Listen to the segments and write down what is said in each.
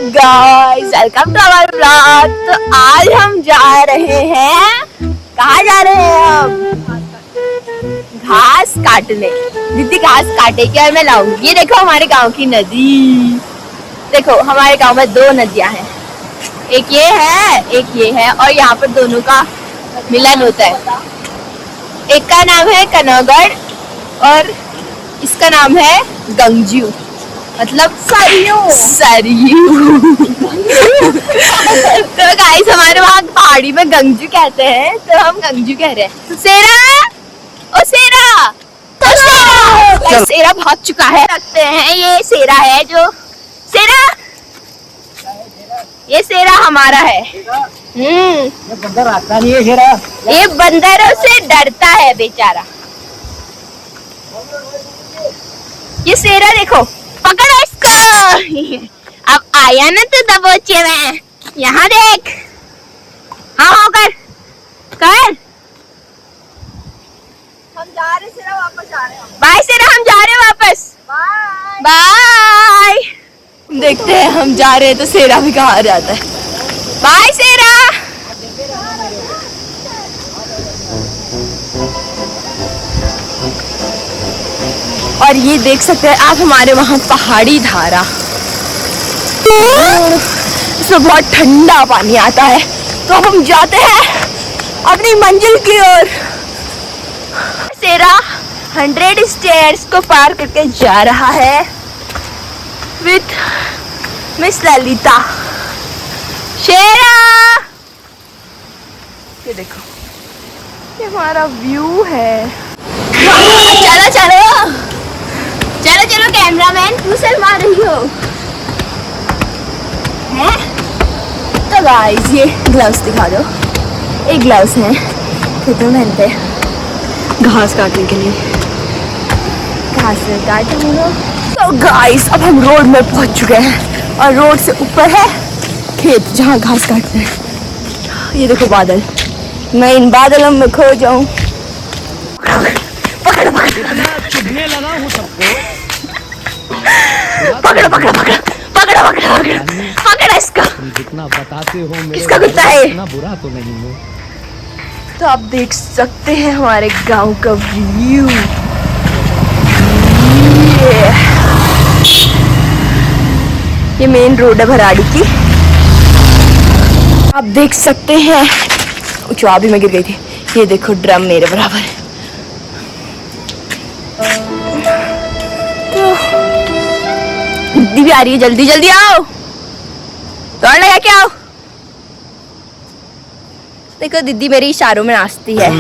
Guys, welcome to our blog. तो आज हम जा रहे हैं, कहाँ जा रहे हैं हम? घास काटने। दीदी घास काटेगी और मैं लाऊंगी। ये देखो हमारे गांव की नदी। देखो हमारे गांव में दो नदियां हैं, एक ये है और यहाँ पर दोनों का मिलन होता है। एक का नाम है कनौगढ़ और इसका नाम है गंगजू, मतलब सरयू। तो गाइस हमारे वहाँ पहाड़ी में गंगजू कहते हैं, तो हम गंगजू कह रहे हैं। सेरा, ओ सेरा, तो सेरा। सेरा भाग चुका है। रखते हैं, ये सेरा है जो ये सेरा हमारा है। ये बंदर आता नहीं है सेरा। ये बंदरों से डरता है बेचारा। ये सेरा देखो, पकड़ो इसको। अब आया ना तू दबोचे में। यहाँ देख, हाँ कर हम जा रहे सेरा, वापस जा रहे हैं। बाय सेरा, हम जा रहे हैं वापस। बाय। देखते हैं हम जा रहे हैं तो सेरा भी कहाँ जाता है। बाय सेरा। और ये देख सकते हैं आप हमारे वहाँ पहाड़ी धारा, इसमें बहुत ठंडा पानी आता है। तो अब हम जाते हैं अपनी मंजिल की ओर। सेरा 100 स्टेयर्स को पार करके जा रहा है विथ मिस ललिता। शेरा, ये देखो, ये हमारा व्यू है। चलो चलो चलो चलो कैमरामैन, तू शर्मा रही हो हैं? तो गाइस ये ग्लव्स दिखा दो। एक ग्लव्स हैं खेतों में पहनते हैं घास काटने के लिए। घास काटे हम लोग। तो गाइस अब हम रोड में पहुंच चुके हैं और रोड से ऊपर है खेत जहाँ घास काटते हैं। ये देखो बादल, मैं इन बादलों में खो जाऊं। पकड़ पकड़ चुभने लगा हूँ सबको। पकड़ पकड़ पकड़ पकड़ पकड़ पकड़ पकड़ इसका। जितना बताते हो मेरे किसका कुत्ता है? इतना बुरा तो नहीं हूँ। तो आप देख सकते हैं हमारे गांव का व्यू। ये मेन रोड है भराड़ी की। आप देख सकते हैं, अभी मैं गिर गई थी। ये देखो ड्रम मेरे बराबर है। दीदी भी आ रही है, जल्दी जल्दी आओ, दौड़ लगा के आओ। देखो दीदी मेरी इशारों में नाचती है।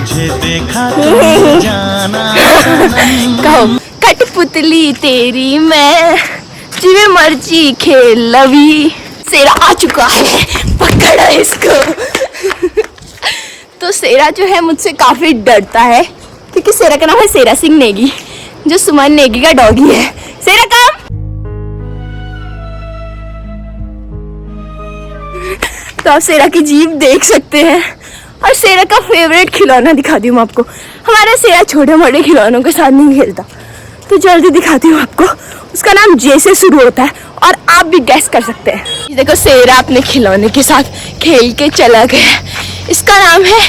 कहो कठपुतली तेरी मैं, जिਵੇਂ मर्जी खेल लवी। सेरा आ चुका है, पकड़ो इसको। तो सेरा जो है मुझसे काफी डरता है क्योंकि सेरा का नाम है सेरा सिंह नेगी, जो सुमन नेगी का डॉगी है। सेरा कम। तो आप सेरा की जीभ देख सकते हैं। और सेरा का फेवरेट खिलौना दिखाती हूँ आपको। हमारा सेरा छोटे मोटे खिलौनों के साथ नहीं खेलता, तो जल्दी दिखाती हूँ आपको। उसका नाम जे से शुरू होता है और आप भी गैस कर सकते हैं। ये देखो सेरा अपने खिलौने के साथ खेल के चला गया। इसका नाम है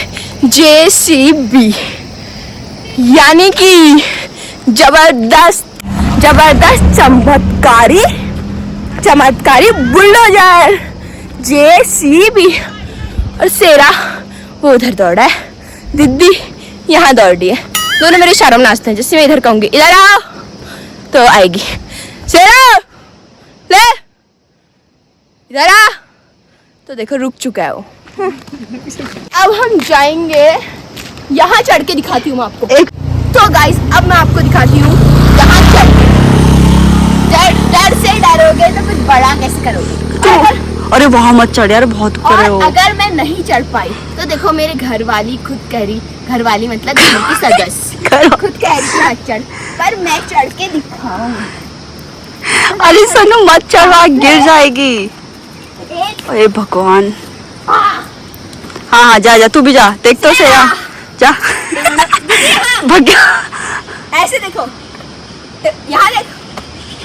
JCB, यानी कि जबरदस्त चमत्कारी बुलडोजर JCB। और सेरा वो उधर दौड़ा है, दीदी यहाँ दौड़ रही है। दोनों मेरे इशारों में नाचते हैं। जैसे मैं इधर कहूँगी इधर आओ तो आएगी। सेरा ले इधर आ, तो देखो रुक चुका है वो। अब हम जाएंगे, यहाँ चढ़ के दिखाती हूँ मैं आपको। तो गाइस अब मैं आपको दिखाती हूँ यहाँ चढ़ के। डर से डरोगे तो कुछ बड़ा कैसे करोगे? अरे वहाँ मत चढ़ यार, बहुत ऊपर है वो। अगर मैं नहीं चढ़ पाई तो देखो मेरे घर वाली खुद कह रही, घर वाली मतलब घर की सदस्य खुद कह रही मत चढ़, पर मैं चढ़ के दिखाऊं। अरे सनू मत चढ़, गिर जाएगी। अरे भगवान। हाँ हाँ जा जा, तू भी जा। देख तो सेरा जा। भग। ऐसे देखो, यहाँ देखो।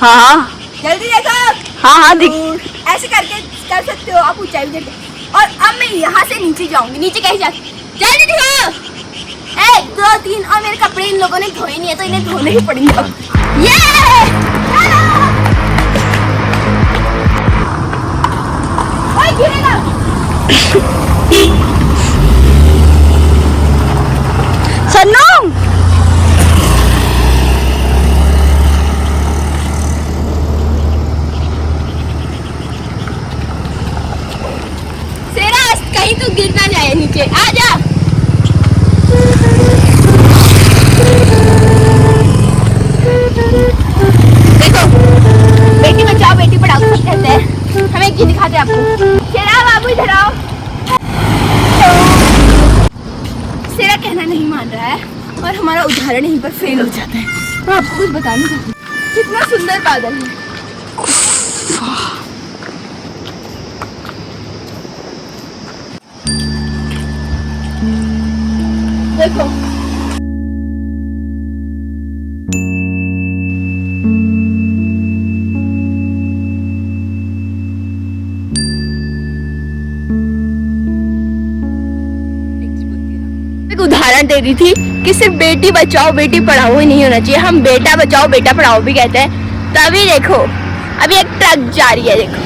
हाँ हाँ जल्दी देखो। हाँ हाँ दिख। ऐसे करके कर सकते हो आप ऊंचाई भी देखो। और अब मैं यहाँ से नीचे जाऊंगी। नीचे कैसे जाती? जल्दी दिखाओ। 1 2 3। और मेरे कपड़े इन लोगों ने धोए नहीं है तो इन्हें धोने ही पड़ेंगे अब। ये ओए गिरेगा। सन्नू सेरा कहीं तो गिर ना जाए नीचे। आ जा। देखो बेटी बचाओ बेटी पढ़ाओ सब कहते हैं। हमें एक चीज दिखाते हैं आपको। सेरा बाबू इधर आओ। सेरा कहना नहीं मान रहा है और हमारा उदाहरण यहीं पर फेल हो जाता है। मैं आपको कुछ बताना चाहती हूँ। कितना सुंदर बादल है। देखो एक उदाहरण दे रही थी कि सिर्फ बेटी बचाओ बेटी पढ़ाओ ही नहीं होना चाहिए। हम बेटा बचाओ बेटा पढ़ाओ भी कहते हैं। तभी देखो अभी एक ट्रक जा रही है देखो।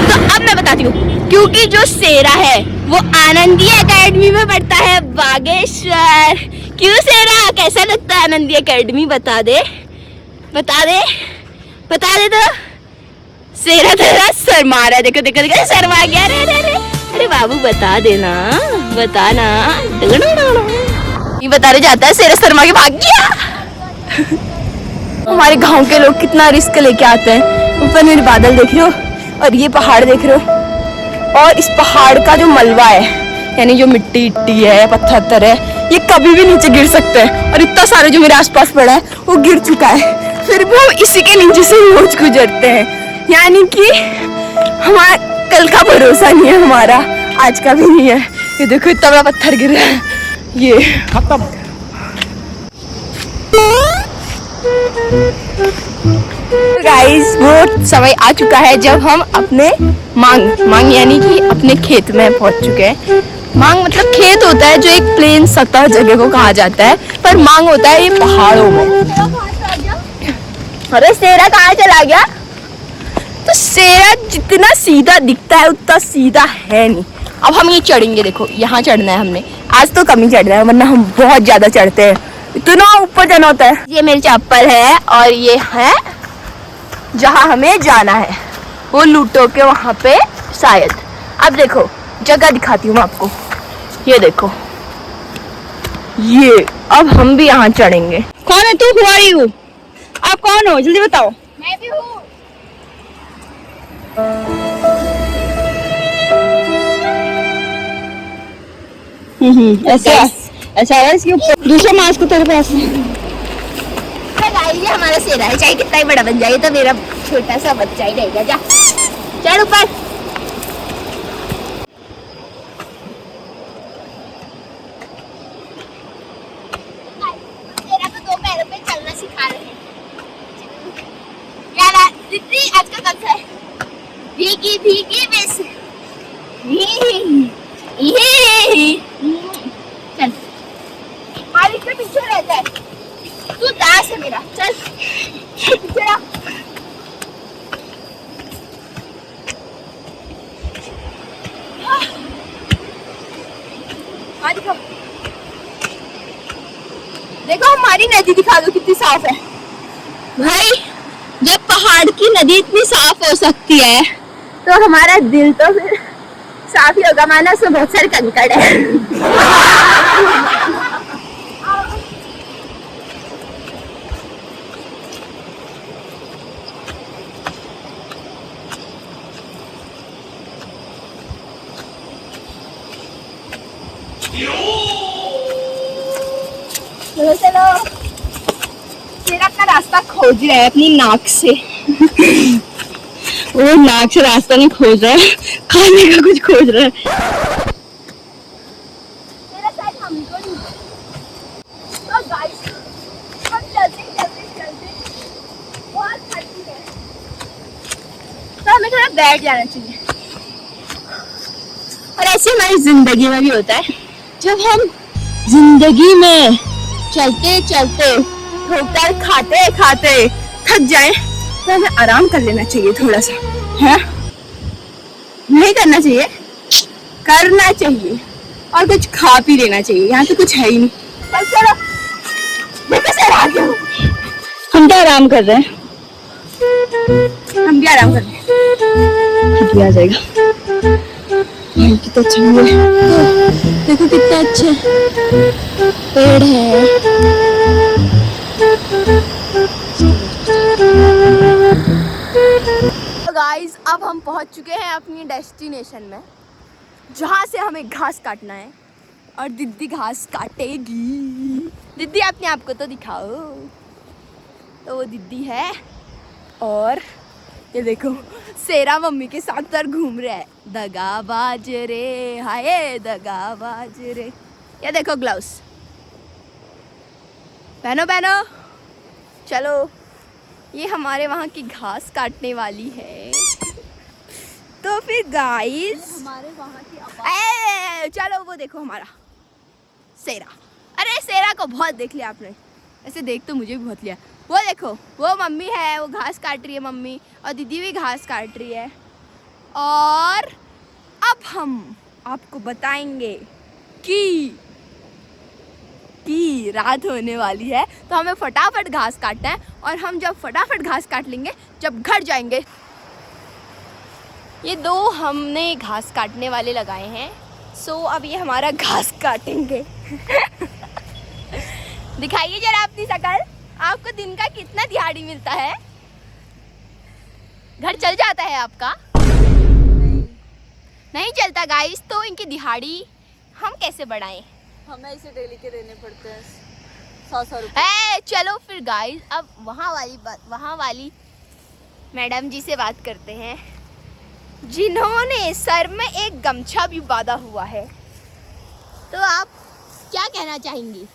तो अब मैं बताती हूँ क्योंकि जो सेरा है वो आनंदी एकेडमी में पढ़ता है बागेश्वर। क्यों सेरा कैसा लगता है आनंदी एकेडमी? बता दे बता दे बता दे। तो सेरा तेरा शर्मा रहा है। देखो देखो देखो शर्मा गया। अरे अरे अरे अरे बाबू बता देना बता ना। ये बता रहे जाता है सेरा शर्मा के भाग गया। हमारे गांव के लोग कितना रिस्क लेके आते हैं। ऊपर मेरे बादल देख रहे हो और ये पहाड़ देख रहे हो। और इस पहाड़ का जो मलबा है यानी जो मिट्टी इट्टी है या पत्थर है ये कभी भी नीचे गिर सकते हैं। और इतना सारा जो मेरे आसपास पड़ा है वो गिर चुका है। फिर भी हम इसी के नीचे से रोज गुजरते हैं। यानी कि हमारा कल का भरोसा नहीं है हमारा, आज का भी नहीं है। ये देखो इतना बड़ा पत्थर गिर रहा है। ये खत्म। गाइस वो समय आ चुका है जब हम अपने मांग यानी कि अपने खेत में पहुंच चुके हैं। मांग मतलब खेत होता है जो एक प्लेन सतह जगह को कहा जाता है, पर मांग होता है ये पहाड़ों में। अरे सेरा कहाँ चला गया? तो सेरा जितना सीधा दिखता है उतना सीधा है नहीं। अब हम ये चढ़ेंगे। देखो यहाँ चढ़ना है हमने। आज तो कम ही चढ़ रहा है वरना हम बहुत ज्यादा चढ़ते हैं। इतना ऊपर जाना होता है। ये मेरी चप्पल है और ये है जहाँ हमें जाना है वो लूटो के वहाँ पे शायद। अब देखो जगह दिखाती हूँ मैं आपको। ये देखो ये अब हम भी यहाँ चढ़ेंगे। कौन है तू? Who are you? आप कौन हो जल्दी बताओ। मैं भी हूँ। ऐसा ऐसा है इसके ऊपर दूसरा मास्क तेरे पास है। ये हमारा सेरा है। चाहे कितना ही बड़ा बन जाए तो मेरा छोटा सा बच्चा ही रहेगा। जा चढ़ ऊपर। सेरा को 2 पैरों पे चलना सिखा रहे हैं। यार दीदी आज का कब है? भीगी भीगी बस। चल मालिक के पीछे रहता है तू। दास है मेरा। चल पीछे रह। देखो हमारी नदी दिखा दो कितनी साफ है। भाई जब पहाड़ की नदी इतनी साफ हो सकती है तो हमारा दिल तो फिर साफ ही होगा। माना उसमें बहुत सारे कंकड़ है। चलो चलो। सेरा अपना रास्ता खोज रहा है अपनी नाक से। वो नाक से रास्ता नहीं खोज रहा है, खाने का कुछ खोज रहा है। सेरा शायद हमको नहीं। तो गाइस हम चलते चलते चलते बहुत हमें थोड़ा बैठ जाना चाहिए। और ऐसे हमारी जिंदगी में भी होता है, जब हम जिंदगी में चलते चलते ठोकर खाते खाते थक जाए तो हमें आराम कर लेना चाहिए थोड़ा सा, है? नहीं करना चाहिए, करना चाहिए और कुछ खा पी लेना चाहिए। यहाँ तो कुछ है ही नहीं। चल चलो, मैं कैसे आ गया हूँ? हम तो आराम कर रहे हैं, हम भी आराम कर रहे हैं। खुद भी आ जाएगा। कितना अच्छा व्यू है, देखो कितना अच्छा पेड़ है। तो गाइस अब हम पहुंच चुके हैं अपनी डेस्टिनेशन में, जहाँ से हमें घास काटना है और दीदी घास काटेगी। दीदी अपने आप को तो दिखाओ। तो वो दीदी है और ये देखो सेरा मम्मी के साथ उधर घूम रहा है। दगाबाज रे, हाय दगाबाज रे। ये देखो ग्लव्स पहनो पहनो। चलो, ये हमारे वहाँ की घास काटने वाली है। तो फिर गाइस हमारे वहाँ की चलो वो देखो हमारा सेरा। अरे सेरा को बहुत देख लिया आपने, ऐसे देख तो मुझे भी बहुत लिया। वो देखो वो मम्मी है, वो घास काट रही है मम्मी, और दीदी भी घास काट रही है। और अब हम आपको बताएंगे कि रात होने वाली है, तो हमें फटाफट घास काटना है। और हम जब फटाफट घास काट लेंगे, जब घर जाएंगे, ये 2 हमने घास काटने वाले लगाए हैं। सो अब ये हमारा घास काटेंगे। दिखाइए जरा अपनी शक्ल, आपको दिन का कितना दिहाड़ी मिलता है? घर चल जाता है आपका? नहीं चलता गाइस। तो इनकी दिहाड़ी हम कैसे बढ़ाएं? हमें इसे डेली के देने पड़ते हैं 100 रुपए। चलो फिर गाइस अब वहाँ वाली मैडम जी से बात करते हैं, जिन्होंने सर में एक गमछा भी बांधा हुआ है। तो आप क्या कहना चाहेंगी?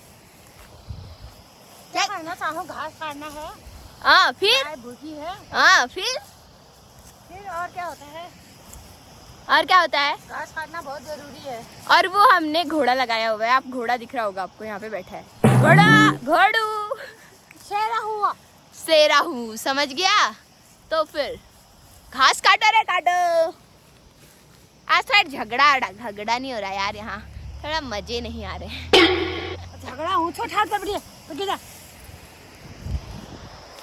क्या करना चाहो? घास काटना है। हाँ फिर? भूखी है। हाँ फिर और क्या होता है? और क्या होता है? घास काटना बहुत जरूरी है। और वो हमने घोड़ा लगाया हुआ है, आप घोड़ा दिख रहा होगा आपको, यहाँ पे बैठा है घोड़ा। घोड़ू सेरा हूँ, समझ गया? तो फिर घास काटो रे काटो। आज थोड़ा झगड़ा नहीं हो रहा यार, यहाँ थोड़ा मजे नहीं आ रहे। झगड़ा हूँ छोटा बढ़िया।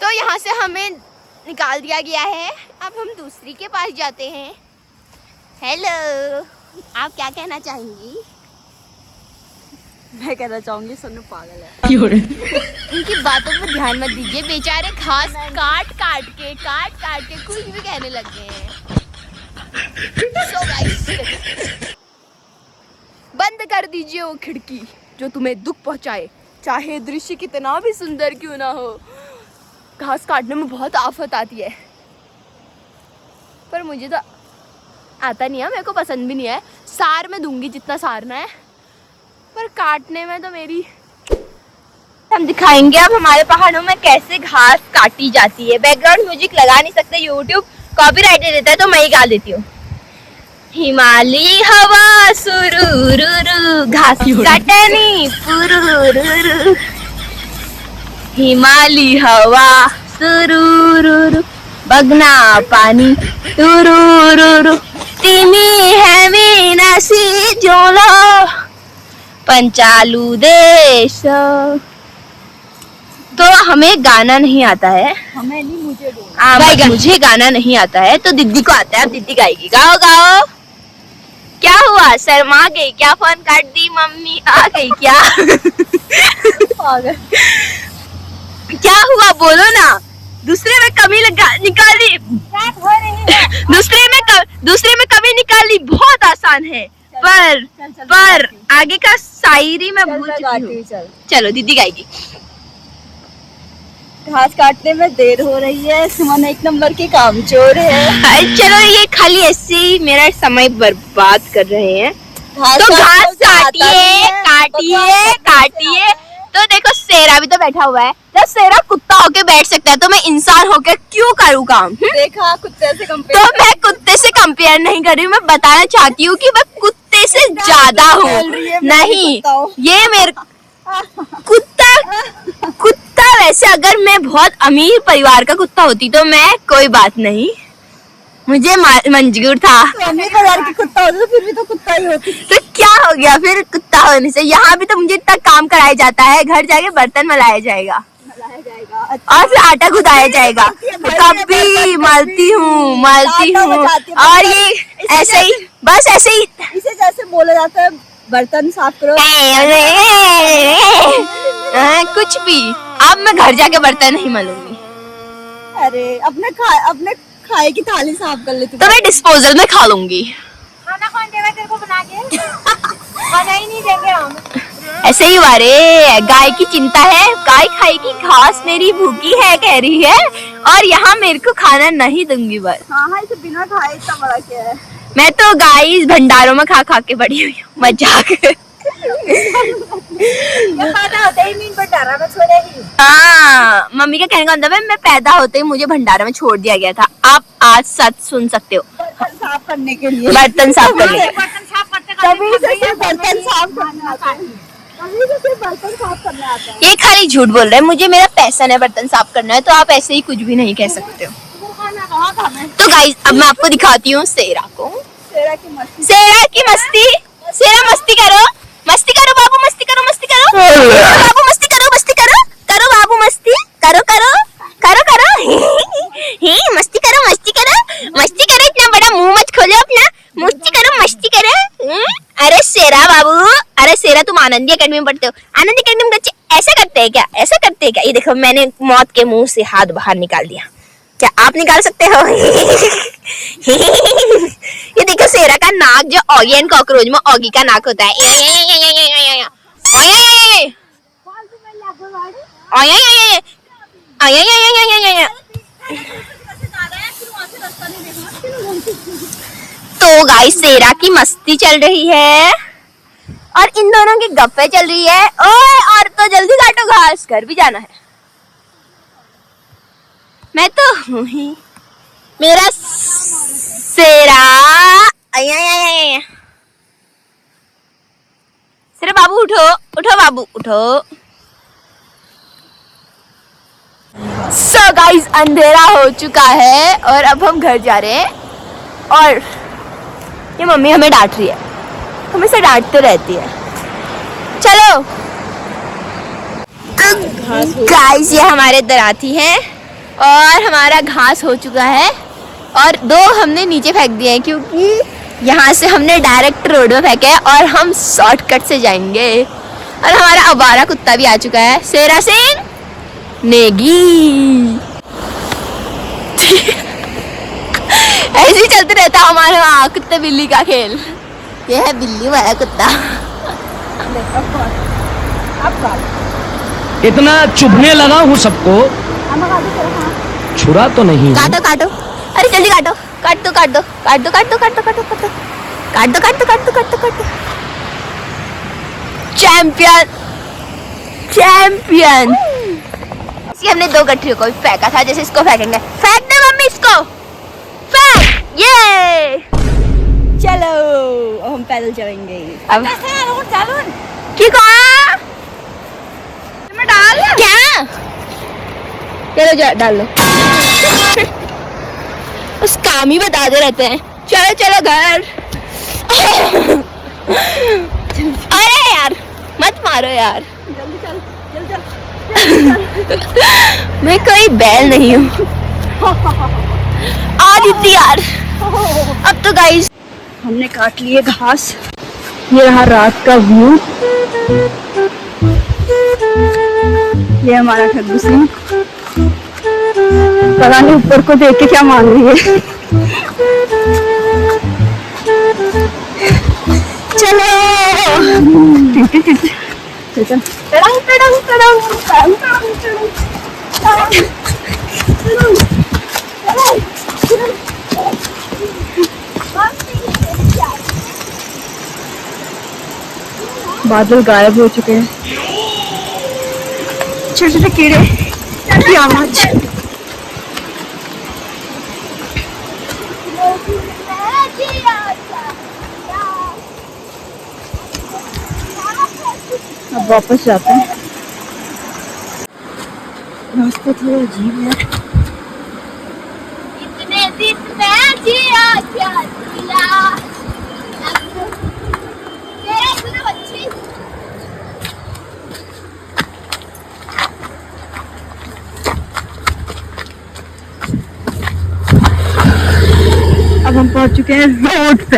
तो यहाँ से हमें निकाल दिया गया है, अब हम दूसरी के पास जाते हैं। हेलो, आप क्या कहना चाहेंगी? मैं कहना चाहूंगी सोनू पागल है। उनकी बातों पर ध्यान मत दीजिए, बेचारे घास काट काट के कुछ भी कहने लग गए हैं। So guys, बंद कर दीजिए वो खिड़की जो तुम्हें दुख पहुंचाए, चाहे दृश्य कितना भी सुंदर क्यों ना हो। घास काटने में बहुत आफत आती है, पर मुझे तो आता नहीं है, मेरे को पसंद भी नहीं है। सार में दूंगी जितना सारना है, पर काटने में तो मेरी। हम दिखाएंगे अब हमारे पहाड़ों में कैसे घास काटी जाती है। बैकग्राउंड म्यूजिक लगा नहीं सकते, यूट्यूब कॉपीराइट दे देता है, तो मैं ही गा देती हूँ। हिमालय हवा सुरुरुरु, घास काटनी पुरुरुरु। हिमालय हवा सुरुरुरु, बगना पानी तुरुरुरु। तिमी है नासी जोलो पंचालू देश। तो हमें गाना नहीं आता है, हमें नहीं, मुझे मुझे गाना नहीं आता है, तो दीदी को आता है। अब दीदी गाएगी। गाओ गाओ। क्या हुआ, शर्मा गई क्या? फोन काट दी, मम्मी आ गई क्या? क्या हुआ बोलो ना, दूसरे में कमी निकाली। दूसरे में कमी निकाली बहुत आसान है, पर आगे का शायरी में भूल चुकी हूँ। चलो दीदी गाएगी। घास काटने में देर हो रही है, सुमन 1 नंबर की कामचोर है। चलो ये खाली ऐसे ही मेरा समय बर्बाद कर रहे हैं। तो घास काटिए। तो देखो शेरा भी तो बैठा हुआ है, जब शेरा कुत्ता होके बैठ सकता है तो मैं इंसान होके क्यों करूँ काम? देखा कुत्ते से तो कंपेयर। मैं कुत्ते से कंपेयर नहीं कर रही हूँ, मैं बताना चाहती हूँ कि मैं कुत्ते से ज्यादा हूँ। नहीं, ये मेरे कुत्ता वैसे अगर मैं बहुत अमीर परिवार का कुत्ता होती तो मैं कोई बात नहीं, मुझे मंजूर था। अमीर परिवार की कुत्ता होती तो फिर भी तो कुत्ता ही होती। तो क्या हो गया फिर कुत्ता होने से? यहाँ भी तो मुझे इतना काम कराया जाता है, घर जाके बर्तन मलाया जाएगा और फिर आटा गुदाया जाएगा, तब भी मलती हूँ। और ये ऐसे ही, बस ऐसे ही इसे जैसे बोला जाता है बर्तन साफ करो। कुछ भी। अब मैं घर जाके बर्तन नहीं मलूंगी, अरे अपने खाए की थाली साफ कर लेती। तो मैं डिस्पोजल में खा लूंगी। खाना कौन देगा तेरे को बना के? खाना ही नहीं देंगे हम। ऐसे ही वारे गाय की चिंता है, गाय खाएगी घास, मेरी भूखी है कह रही है, और यहाँ मेरे को खाना नहीं दूंगी बस। हाँ इसे बिना खाए इतना बड़ा क्या है। मैं तो गाय भंडारों में खा खा के बड़ी हुई हूँ, मजाक। ये खाना होता ही नहीं भंडारा में छोड़ेगी। हाँ, मम्मी का कहने का मतलब है मैं पैदा होते ही मुझे भंडारा में छोड़ दिया गया था। आप आज सच सुन सकते हो। बर्तन साफ करने के लिए। बर्तन साफ करने के बर्तन साफ करते तभी से सिर्फ बर्तन साफ करना आता है। तभी से सिर्फ बर्तन साफ करना आता है। ये खाली झूठ बोल रहा है, मुझे मेरा पैसा है बर्तन साफ करना है, तो आप ऐसे ही कुछ भी नहीं कह सकते हो। तो गाइस अब मैं आपको दिखाती हूँ शेरा को। शेरा की मस्ती। शेरा की मस्ती। शेरा मस्ती करो, मस्ती करो बाबू, मस्ती करो, मस्ती करो बाबू, मस्ती करो, मस्ती करो, करो बाबू मस्ती करो, करो करो करो। हे मस्ती करो, मस्ती करो, मस्ती करो, इतना बड़ा मुंह मत खोलो अपना, मस्ती करो, मस्ती करो। अरे शेरा बाबू, अरे शेरा तुम आनंदी एकेडमी में पढ़ते हो, आनंदी एकेडमी में बच्चे ऐसा करते हैं क्या? ऐसा करते हैं क्या? ये देखो मैंने मौत के मुंह से हाथ बाहर निकाल दिया, क्या आप निकाल सकते हो? ये देखो शेरा का नाक जो ऑगी एंड कॉकरोच में ऑगी का नाक होता है। तो गाइस शेरा की मस्ती चल रही है और इन दोनों की गप्पे चल रही है। ओए और तो जल्दी काटो घास, घर भी जाना है। मैं तो हूँ ही मेरा शेरा। शेरा बाबू उठो, उठो बाबू उठो। सो गाइस अंधेरा हो चुका है और अब हम घर जा रहे हैं, और ये मम्मी हमें डांट रही है, हमेशा डांटते रहती है। चलो गाइस ये हमारे दराती हैं और हमारा घास हो चुका है, और दो हमने नीचे फेंक दिए हैं क्योंकि यहाँ से हमने डायरेक्ट रोड में फेंके हैं और हम शॉर्टकट से जाएंगे। और हमारा आवारा कुत्ता भी आ चुका है, शेरा सिंह नेगी। ऐसे ही चलते रहता हमारे वहाँ कुत्ते बिल्ली का खेल। ये है बिल्ली वाला कुत्ता। इतना चुभने लगा हूँ सबको, छुरा तो नहीं। काटो काटो, अरे जल्दी काटो, काट दो काट दो काट दो काट दो काट दो काट दो काट दो काट दो काट दो काट दो काट दो काट दो। Champion champion. इसकी हमने दो गठरियों को भी फेंका था, जैसे इसको फेंकेंगे। फेंक दे मम्मी इसको, फेंक। ये चलो अब हम पैदल चलेंगे। अब क्यों कहा डाल क्या? चलो जा डाल लो। उस काम ही बताते रहते हैं। चलो चलो घर। अरे यार मत मारो यार, जल्दी चल, जल्दी चल। मैं कोई बैल नहीं हूँ। आ दीदी यार। अब तो गाइस हमने काट लिए घास। ये रहा रात का व्यू। ये हमारा खरगोश सिंह, पता नहीं ऊपर को देख के क्या मान रही है। चलो चल टड़ंग टड़ंग टड़ंग टड़ंग टड़ंग बादल गायब हो चुके हैं। छोटे छोटे कीड़े की आवाज। अब वापस जाते हैं। रास्ता थोड़ा अजीब है। इतने दिन में जिया क्या जिया तेरा इतना अच्छी। अब हम पहुंच चुके हैं रोड पे।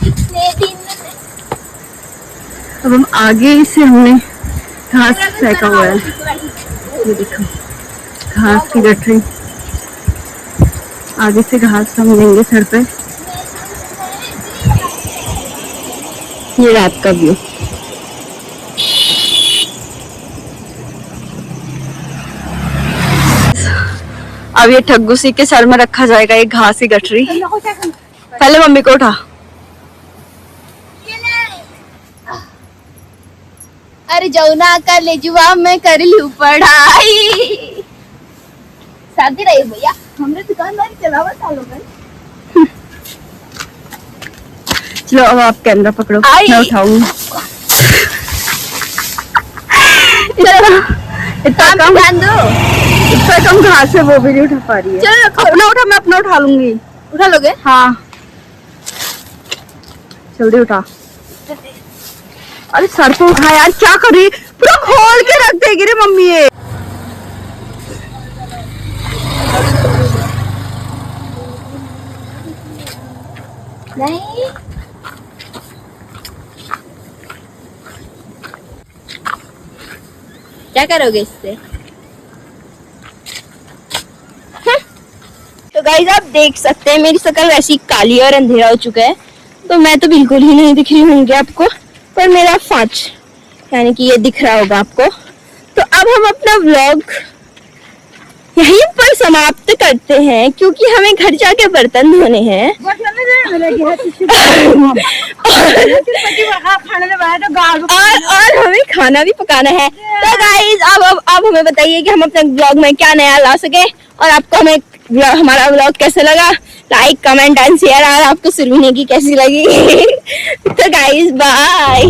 इतने दिन में अब हम आगे से हमने घास फेंका हुआ है, ये देखो घास की गठरी। आगे से घास हम लेंगे सर पे। ये रात का व्यू। अब ये ठग्गुसी के सर में रखा जाएगा एक घास की गठरी। पहले मम्मी को उठा। अरे जौना का ले जुआ मैं कर लूं पढ़ाई। शादी रही भैया हमने दुकानदारी चलावा सालों में। चलो अब आप कैमरा पकड़ो, मैं उठाऊंगी। इतना कम ध्यान दो। इतना कम घास है वो भी नहीं उठा पा रही है। चलो रखो। अपना उठा, मैं अपना उठा लूंगी। उठा लोगे? हाँ जल्दी उठा। अरे सर पे उठा यार, क्या कर रही है? पूरा खोल के रख देगी रे मम्मी ये। नहीं क्या करोगे इससे? तो गाइस आप देख सकते हैं मेरी शक्ल वैसी काली और अंधेरा हो चुका है, तो मैं तो बिल्कुल ही नहीं दिख रही होंगी आपको, पर मेरा फाच यानी कि ये दिख रहा होगा आपको। तो अब हम अपना व्लॉग यहीं पर समाप्त करते हैं क्योंकि हमें घर जाके बर्तन धोने हैं और हमें खाना भी पकाना है। तो गाइस अब हमें बताइए कि हम अपने व्लॉग में क्या नया ला सके और आपको हमारा व्लॉग कैसे लगा। Like comment and share. और आपको सुरभि की कैसी लगी? तो गाइस बाय।